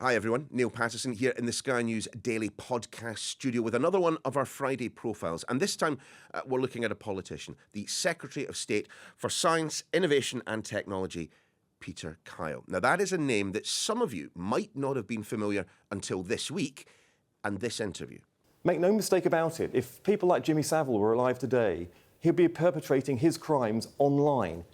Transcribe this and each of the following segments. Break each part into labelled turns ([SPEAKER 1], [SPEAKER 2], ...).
[SPEAKER 1] Hi everyone, Niall Paterson here in the Sky News Daily Podcast studio with another one of our Friday profiles. And this time we're looking at a politician, the Secretary of State for Science, Innovation and Technology, Peter Kyle. Now that is a name that some of you might not have been familiar until this week and this interview.
[SPEAKER 2] Make no mistake about it, if people like Jimmy Savile were alive today, he'd be perpetrating his crimes online.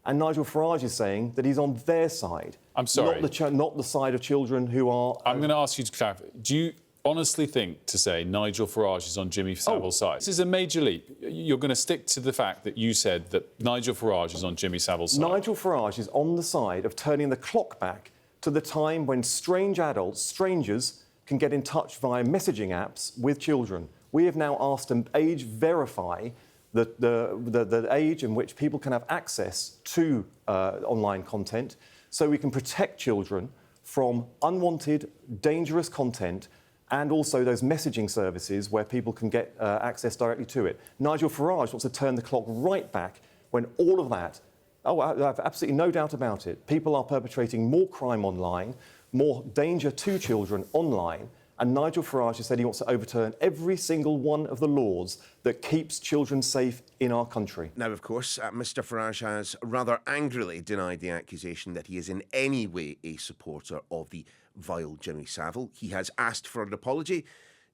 [SPEAKER 2] And Nigel Farage is saying that he's on their side.
[SPEAKER 3] I'm sorry.
[SPEAKER 2] Not the side of children who are...
[SPEAKER 3] I'm going to ask you to clarify. Do you honestly think to say Nigel Farage is on Jimmy Savile's side? This is a major leap. You're going to stick to the fact that you said that Nigel Farage is on Jimmy Savile's side.
[SPEAKER 2] Nigel Farage is on the side of turning the clock back to the time when strange adults, strangers, can get in touch via messaging apps with children. We have now asked to age verify the age in which people can have access to online content so we can protect children from unwanted, dangerous content and also those messaging services where people can get access directly to it. Nigel Farage wants to turn the clock right back when all of that, I have absolutely no doubt about it, people are perpetrating more crime online, more danger to children online, and Nigel Farage has said he wants to overturn every single one of the laws that keeps children safe in our country.
[SPEAKER 1] Now, of course, Mr Farage has rather angrily denied the accusation that he is in any way a supporter of the vile Jimmy Savile. He has asked for an apology.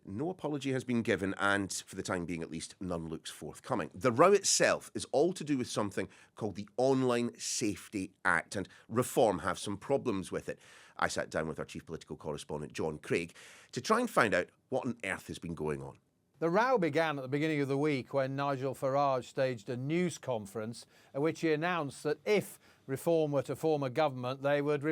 [SPEAKER 1] No apology has been given, and for the time being at least, none looks forthcoming. The row itself is all to do with something called the Online Safety Act, and Reform have some problems with it. I sat down with our chief political correspondent, Jon Craig, to try and find out what on earth has been going on.
[SPEAKER 4] The row began at the beginning of the week when Nigel Farage staged a news conference at which he announced that if Reform were to form a government, they would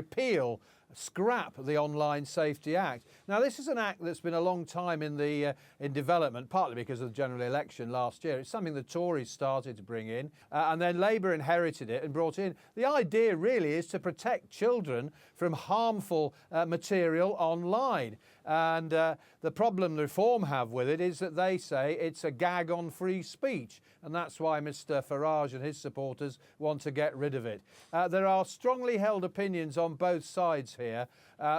[SPEAKER 4] scrap the Online Safety Act. Now, this is an act that's been a long time in development, partly because of the general election last year. It's something the Tories started to bring in, and then Labour inherited it and brought in. The idea really is to protect children from harmful material online. And the problem Reform have with it is that they say it's a gag on free speech. And that's why Mr Farage and his supporters want to get rid of it. There are strongly held opinions on both sides here.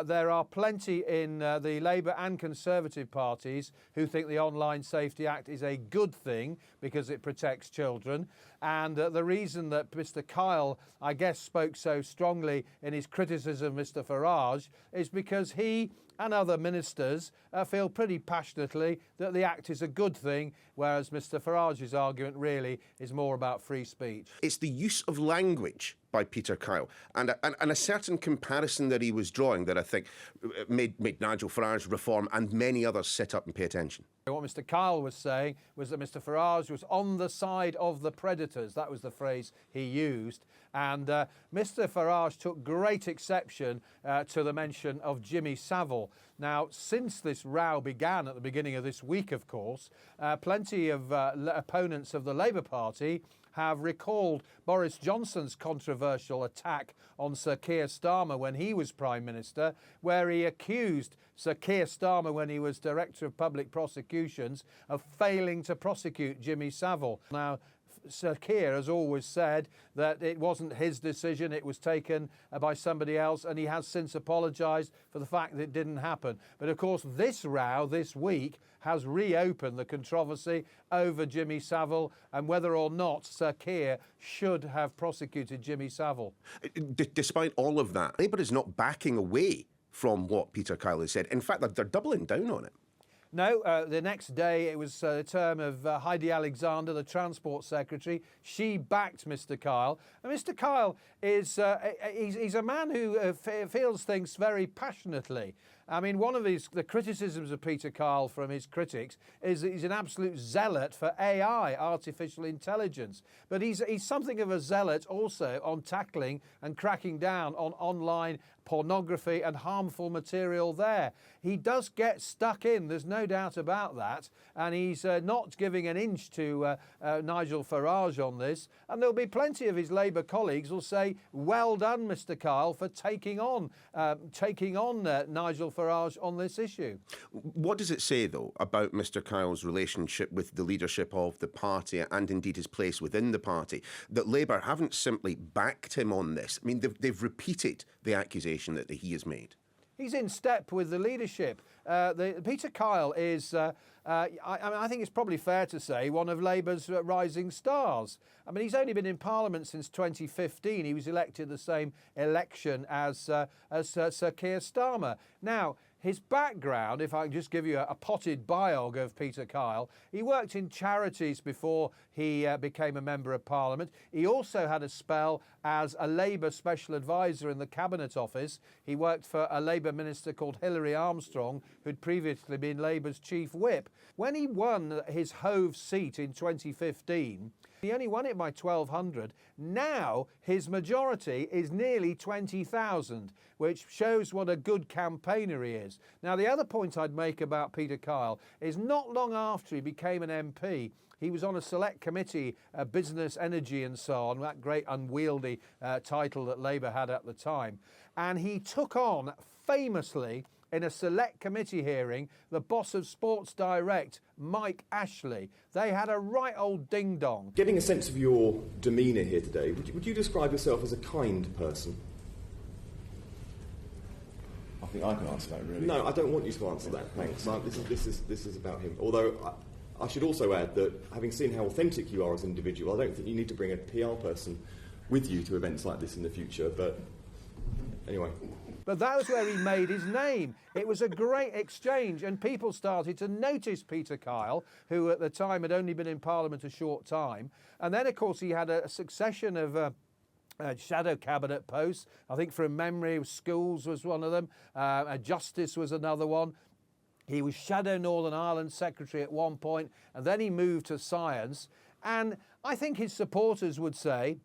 [SPEAKER 4] There are plenty in the Labour and Conservative parties who think the Online Safety Act is a good thing because it protects children. And the reason that Mr Kyle, I guess, spoke so strongly in his criticism of Mr Farage is because he and other ministers feel pretty passionately that the Act is a good thing, whereas Mr Farage's argument really is more about free speech.
[SPEAKER 1] It's the use of language by Peter Kyle and a certain comparison that he was drawing that I think made Nigel Farage, Reform and many others sit up and pay attention.
[SPEAKER 4] What Mr Kyle was saying was that Mr Farage was on the side of the predators. That was the phrase he used. And Mr Farage took great exception to the mention of Jimmy Savile. Now, since this row began at the beginning of this week, of course, plenty of opponents of the Labour Party have recalled Boris Johnson's controversial attack on Sir Keir Starmer when he was Prime Minister, where he accused Sir Keir Starmer, when he was Director of Public Prosecutions, of failing to prosecute Jimmy Savile. Now, Sir Keir has always said that it wasn't his decision, it was taken by somebody else, and he has since apologised for the fact that it didn't happen. But of course, this row this week has reopened the controversy over Jimmy Savile and whether or not Sir Keir should have prosecuted Jimmy Savile.
[SPEAKER 1] Despite all of that, Labour is not backing away from what Peter Kyle has said. In fact, they're doubling down on it.
[SPEAKER 4] No, the next day it was the term of Heidi Alexander, the Transport Secretary. She backed Mr Kyle. And Mr Kyle is he's a man who feels things very passionately. I mean, one of the criticisms of Peter Kyle from his critics is that he's an absolute zealot for AI, artificial intelligence. But he's something of a zealot also on tackling and cracking down on online pornography and harmful material there. He does get stuck in, there's no doubt about that, and he's not giving an inch to Nigel Farage on this, and there'll be plenty of his Labour colleagues will say, well done, Mr Kyle, for taking on Nigel Farage on this issue.
[SPEAKER 1] What does it say, though, about Mr Kyle's relationship with the leadership of the party and indeed his place within the party, that Labour haven't simply backed him on this? I mean, they've repeated the accusation that he has made.
[SPEAKER 4] he's in step with the leadership. Peter Kyle is, I think it's probably fair to say, one of Labour's rising stars. I mean, he's only been in Parliament since 2015. He was elected the same election as Sir Keir Starmer. Now, his background, if I can just give you a potted biog of Peter Kyle, he worked in charities before he became a Member of Parliament. He also had a spell as a Labour Special Advisor in the Cabinet Office. He worked for a Labour minister called Hilary Armstrong, who'd previously been Labour's Chief Whip. When he won his Hove seat in 2015, he only won it by 1,200. Now his majority is nearly 20,000, which shows what a good campaigner he is. Now, the other point I'd make about Peter Kyle is not long after he became an MP, he was on a select committee, business, energy and so on, that great unwieldy title that Labour had at the time. And he took on, famously, in a select committee hearing, the boss of Sports Direct, Mike Ashley. They had a right old ding-dong.
[SPEAKER 2] Getting a sense of your demeanour here today, would you describe yourself as a kind person?
[SPEAKER 5] I think I can answer that, really.
[SPEAKER 2] No, I don't want you to answer that, thanks. This is about him. Although I should also add that, having seen how authentic you are as an individual, I don't think you need to bring a PR person with you to events like this in the future, but anyway.
[SPEAKER 4] But that was where he made his name. It was a great exchange, and people started to notice Peter Kyle, who at the time had only been in Parliament a short time. And then, of course, he had a succession of shadow cabinet posts. I think from memory, Schools was one of them. Justice was another one. He was Shadow Northern Ireland Secretary at one point, and then he moved to Science. And I think his supporters would say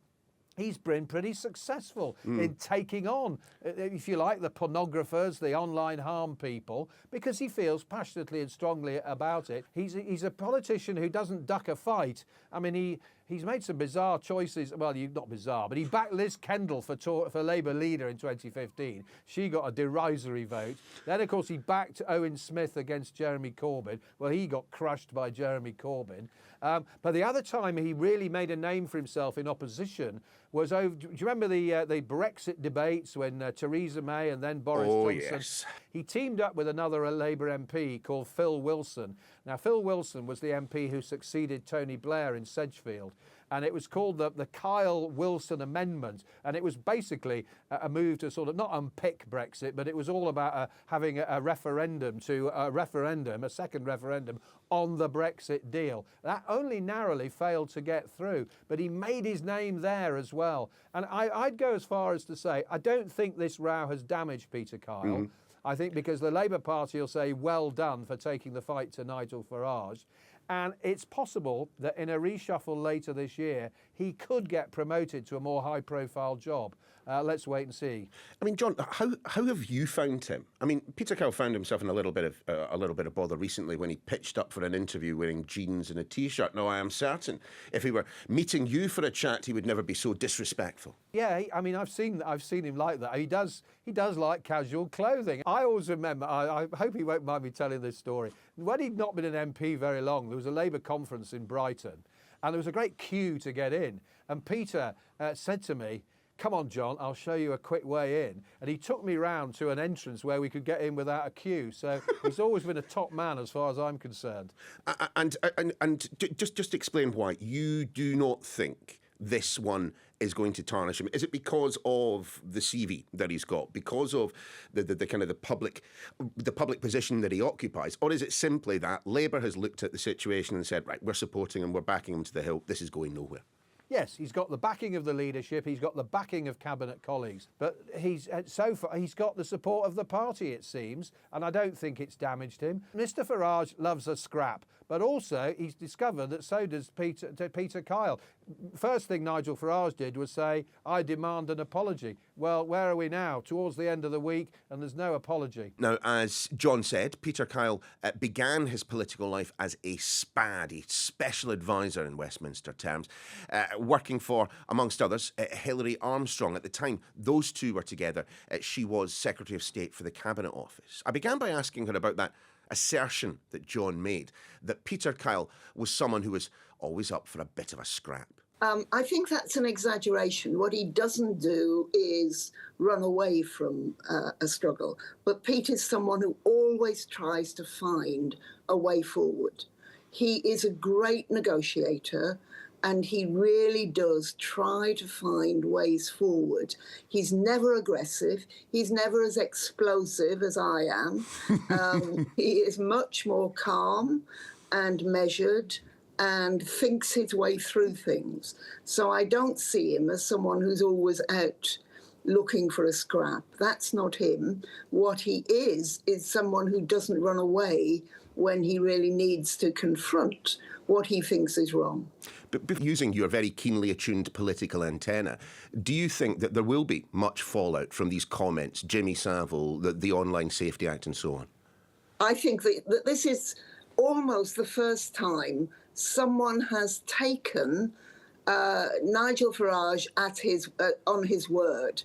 [SPEAKER 4] he's been pretty successful in taking on, if you like, the pornographers, the online harm people, because he feels passionately and strongly about it. He's a politician who doesn't duck a fight. I mean, he's made some bizarre choices. Well, not bizarre, but he backed Liz Kendall for Labour leader in 2015. She got a derisory vote. Then, of course, he backed Owen Smith against Jeremy Corbyn. Well, he got crushed by Jeremy Corbyn. But the other time he really made a name for himself in opposition was over. Do you remember the Brexit debates when Theresa May and then Boris Johnson?
[SPEAKER 1] Yes.
[SPEAKER 4] He teamed up with another Labour MP called Phil Wilson. Now, Phil Wilson was the MP who succeeded Tony Blair in Sedgefield. And it was called the Kyle Wilson Amendment. And it was basically a move to sort of not unpick Brexit, but it was all about having a second referendum on the Brexit deal. That only narrowly failed to get through, but he made his name there as well. And I'd go as far as to say, I don't think this row has damaged Peter Kyle. I think because the Labour Party will say, well done for taking the fight to Nigel Farage. And it's possible that in a reshuffle later this year, he could get promoted to a more high-profile job. Let's wait and see.
[SPEAKER 1] I mean, John, how have you found him? I mean, Peter Kyle found himself in a little bit of bother recently when he pitched up for an interview wearing jeans and a t-shirt. Now, I am certain if he were meeting you for a chat, he would never be so disrespectful.
[SPEAKER 4] Yeah, I mean, I've seen him like that. He does like casual clothing. I always remember. I hope he won't mind me telling this story. When he'd not been an MP very long, there was a Labour conference in Brighton, and there was a great queue to get in. And Peter said to me, "Come on, John, I'll show you a quick way in." And he took me round to an entrance where we could get in without a queue. So he's always been a top man as far as I'm concerned.
[SPEAKER 1] And just explain why you do not think this one is going to tarnish him. Is it because of the CV that he's got, because of the kind of the public position that he occupies, or is it simply that Labour has looked at the situation and said, right, we're supporting him, we're backing him to the hilt, this is going nowhere?
[SPEAKER 4] Yes, he's got the backing of the leadership, he's got the backing of cabinet colleagues, but so far he's got the support of the party, it seems, and I don't think it's damaged him. Mr Farage loves a scrap, but also he's discovered that so does Peter Kyle. First thing Nigel Farage did was say, I demand an apology. Well, where are we now? Towards the end of the week, and there's no apology.
[SPEAKER 1] Now, as John said, Peter Kyle began his political life as a SPAD, a special advisor in Westminster terms, working for, amongst others, Hilary Armstrong. At the time those two were together, she was Secretary of State for the Cabinet Office. I began by asking her about that assertion that John made, that Peter Kyle was someone who was always up for a bit of a scrap.
[SPEAKER 6] I think that's an exaggeration. What he doesn't do is run away from a struggle. But Pete is someone who always tries to find a way forward. He is a great negotiator, and he really does try to find ways forward. He's never aggressive. He's never as explosive as I am. He is much more calm and measured and thinks his way through things. So I don't see him as someone who's always out looking for a scrap. That's not him. What he is someone who doesn't run away when he really needs to confront what he thinks is wrong.
[SPEAKER 1] But using your very keenly attuned political antenna, do you think that there will be much fallout from these comments, Jimmy Savile, the Online Safety Act and so on?
[SPEAKER 6] I think that this is almost the first time someone has taken Nigel Farage at on his word.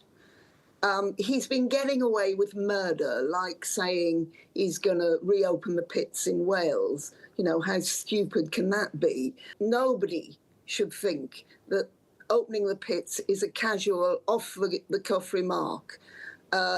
[SPEAKER 6] He's been getting away with murder, like saying he's going to reopen the pits in Wales. You know, how stupid can that be? Nobody should think that opening the pits is a casual, off-the-cuff remark.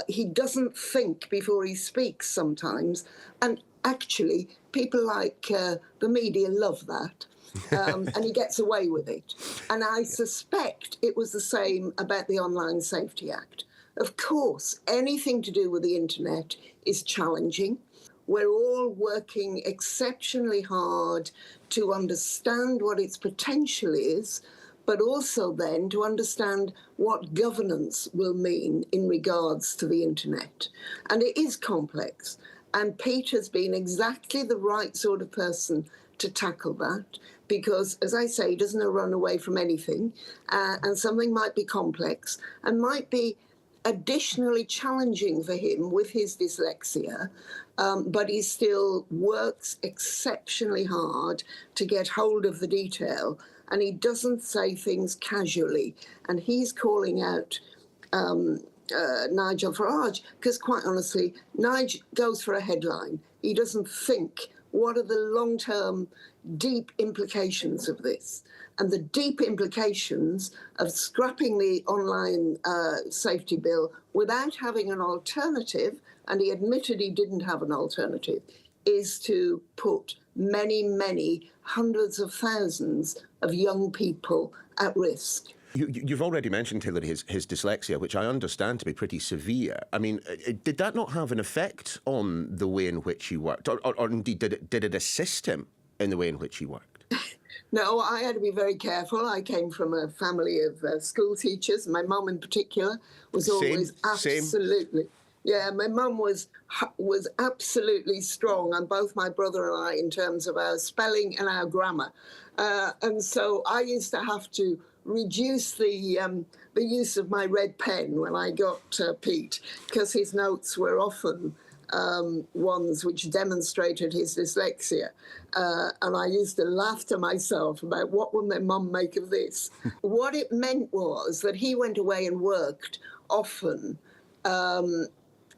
[SPEAKER 6] He doesn't think before he speaks sometimes. And actually, people like the media love that. And he gets away with it. And I suspect it was the same about the Online Safety Act. Of course, anything to do with the internet is challenging. We're all working exceptionally hard to understand what its potential is, but also then to understand what governance will mean in regards to the internet. And it is complex. And Pete has been exactly the right sort of person to tackle that, because, as I say, he doesn't run away from anything, and something might be complex and might be additionally challenging for him with his dyslexia, but he still works exceptionally hard to get hold of the detail, and he doesn't say things casually. And he's calling out Nigel Farage because, quite honestly, Nigel goes for a headline. He doesn't think, what are the long-term deep implications of this? And the deep implications of scrapping the online safety bill without having an alternative, and he admitted he didn't have an alternative, is to put many, many hundreds of thousands of young people at risk.
[SPEAKER 1] You've already mentioned, Taylor, his dyslexia, which I understand to be pretty severe. I mean, did that not have an effect on the way in which he worked? Or indeed, did it assist him in the way in which he worked?
[SPEAKER 6] No, I had to be very careful. I came from a family of school teachers. My mum in particular was always absolutely... Yeah, my mum was absolutely strong on both my brother and I in terms of our spelling and our grammar. And so I used to have to reduce the use of my red pen when I got Pete, because his notes were often ones which demonstrated his dyslexia. And I used to laugh to myself about what will my mum make of this. What it meant was that he went away and worked often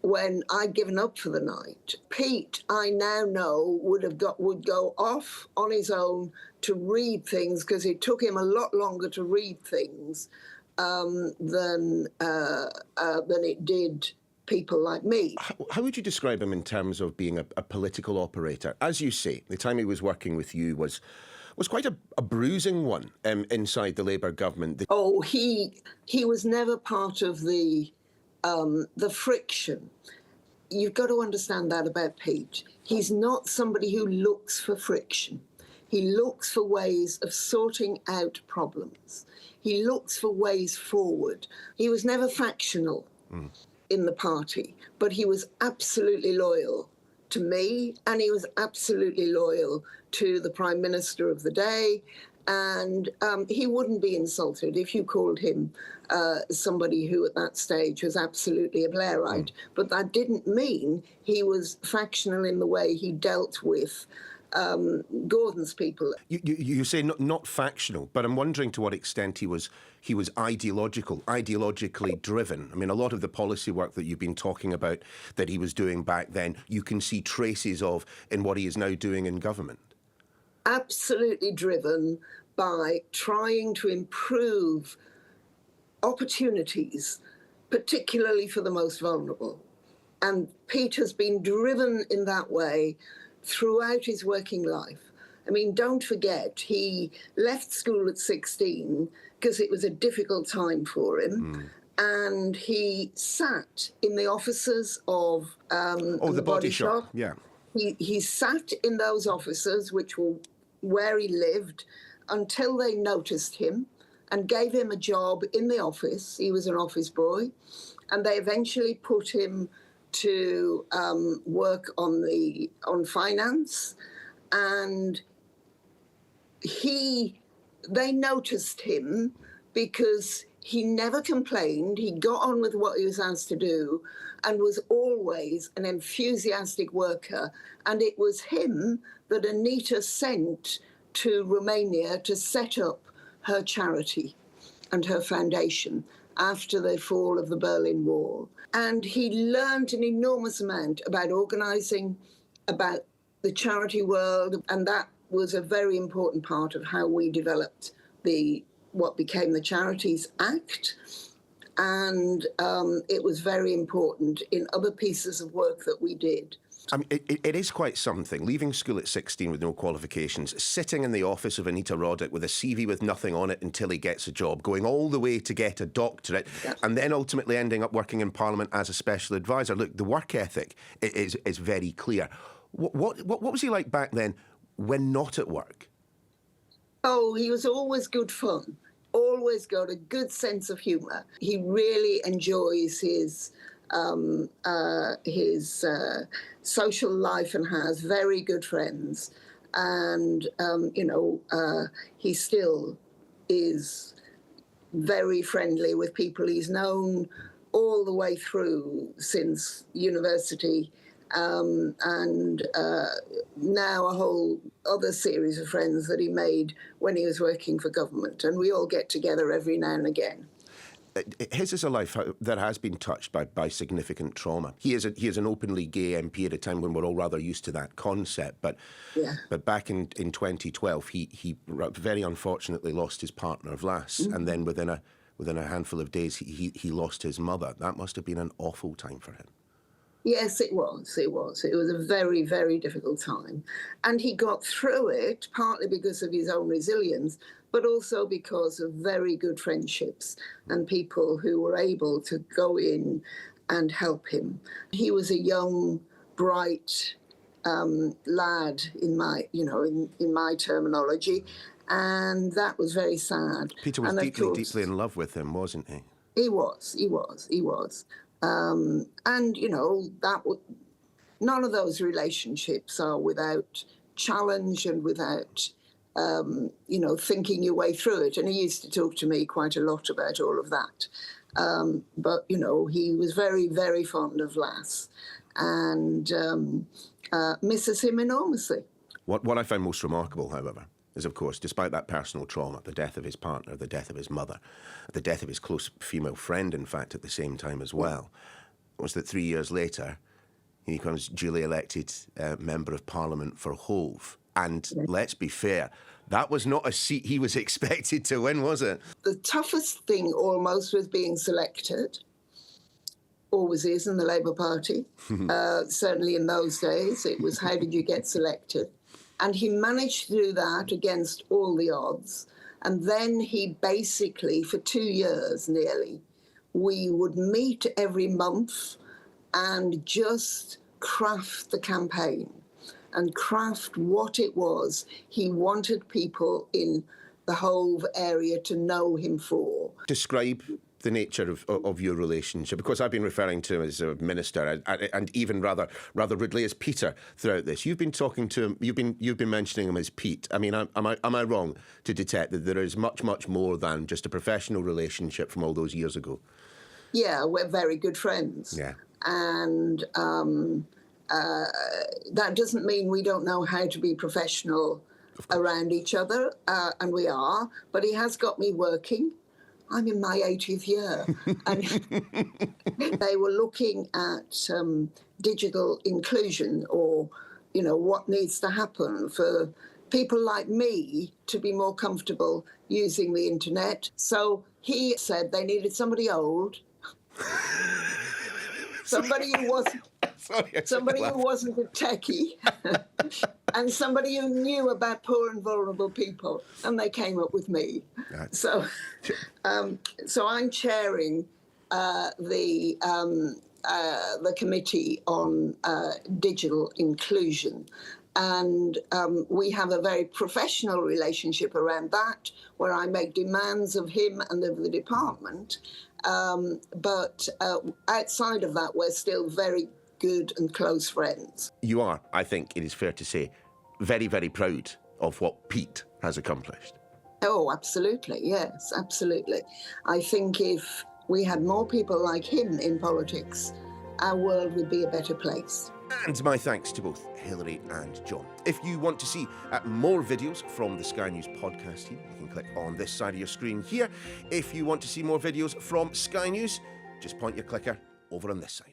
[SPEAKER 6] when I'd given up for the night. Pete, I now know, would go off on his own to read things, because it took him a lot longer to read things than it did people like me.
[SPEAKER 1] How would you describe him in terms of being a political operator? As you say, the time he was working with you was quite a bruising one inside the Labour government.
[SPEAKER 6] Oh, he was never part of the friction. You've got to understand that about Pete. He's not somebody who looks for friction. He looks for ways of sorting out problems. He looks for ways forward. He was never factional in the party, but he was absolutely loyal to me, and he was absolutely loyal to the Prime Minister of the day. And he wouldn't be insulted if you called him somebody who at that stage was absolutely a Blairite. But that didn't mean he was factional in the way he dealt with Gordon's people.
[SPEAKER 1] You say not factional, but I'm wondering to what extent he was ideologically driven. I mean, a lot of the policy work that you've been talking about that he was doing back then, you can see traces of in what he is now doing in government.
[SPEAKER 6] Absolutely driven by trying to improve opportunities, particularly for the most vulnerable. And Peter's been driven in that way throughout his working life. I mean, don't forget, he left school at 16 because it was a difficult time for him. And he sat in the offices of
[SPEAKER 1] the body shop. Yeah.
[SPEAKER 6] He sat in those offices, which were where he lived, until they noticed him and gave him a job in the office. He was an office boy. And they eventually put him to work on finance. And they noticed him because he never complained. He got on with what he was asked to do and was always an enthusiastic worker. And it was him that Anita sent to Romania to set up her charity and her foundation after the fall of the Berlin Wall. And he learned an enormous amount about organising, about the charity world, and that was a very important part of how we developed what became the Charities Act. And it was very important in other pieces of work that we did.
[SPEAKER 1] I mean, it is quite something. Leaving school at 16 with no qualifications, sitting in the office of Anita Roddick with a CV with nothing on it until he gets a job, going all the way to get a doctorate, and then ultimately ending up working in Parliament as a special advisor. Look, the work ethic is very clear. What was he like back then when not at work?
[SPEAKER 6] Oh, he was always good fun. Always got a good sense of humour. He really enjoys his social life and has very good friends. And, he still is very friendly with people he's known all the way through since university. And now a whole other series of friends that he made when he was working for government. And we all get together every now and again.
[SPEAKER 1] His is a life that has been touched by significant trauma. He is an openly gay MP at a time when we're all rather used to that concept. But back in 2012, he very unfortunately lost his partner, Vlas, and then within a handful of days, he lost his mother. That must have been an awful time for him.
[SPEAKER 6] Yes, it was. It was a very, very difficult time. And he got through it partly because of his own resilience, but also because of very good friendships and people who were able to go in and help him. He was a young, bright lad in my terminology, and that was very sad.
[SPEAKER 1] Peter was deeply in love with him, wasn't he?
[SPEAKER 6] He was. And, none of those relationships are without challenge and without, thinking your way through it. And he used to talk to me quite a lot about all of that. But, he was very, very fond of Vlas and misses him enormously.
[SPEAKER 1] What I find most remarkable, however, is, of course, despite that personal trauma, the death of his partner, the death of his mother, the death of his close female friend, in fact, at the same time as well, was that 3 years later, he becomes duly elected Member of Parliament for Hove. And let's be fair, that was not a seat he was expected to win, was it?
[SPEAKER 6] The toughest thing almost was being selected. Always is in the Labour Party. Certainly in those days, it was how did you get selected? And he managed to do that against all the odds. And then he basically, for 2 years nearly, we would meet every month and just craft the campaign and craft what it was he wanted people in the Hove area to know him for. Describe
[SPEAKER 1] the nature of your relationship, because I've been referring to him as a minister and even rather rudely as Peter throughout this. You've been talking to him, you've been mentioning him as Pete. I mean, am I wrong to detect that there is much more than just a professional relationship from all those years ago?
[SPEAKER 6] Yeah, we're very good friends.
[SPEAKER 1] Yeah.
[SPEAKER 6] And that doesn't mean we don't know how to be professional around each other, and we are, but he has got me working. I'm in my 80th year. And they were looking at digital inclusion or, what needs to happen for people like me to be more comfortable using the internet. So he said they needed somebody old, somebody who wasn't a techie, and somebody who knew about poor and vulnerable people, and they came up with me. So I'm chairing the committee on digital inclusion. And we have a very professional relationship around that, where I make demands of him and of the department. But outside of that, we're still very good and close friends.
[SPEAKER 1] You are, I think it is fair to say, very, very proud of what Pete has accomplished.
[SPEAKER 6] Oh, absolutely. Yes, absolutely. I think if we had more people like him in politics, our world would be a better place.
[SPEAKER 1] And my thanks to both Hilary and John. If you want to see more videos from the Sky News podcast team, you can click on this side of your screen here. If you want to see more videos from Sky News, just point your clicker over on this side.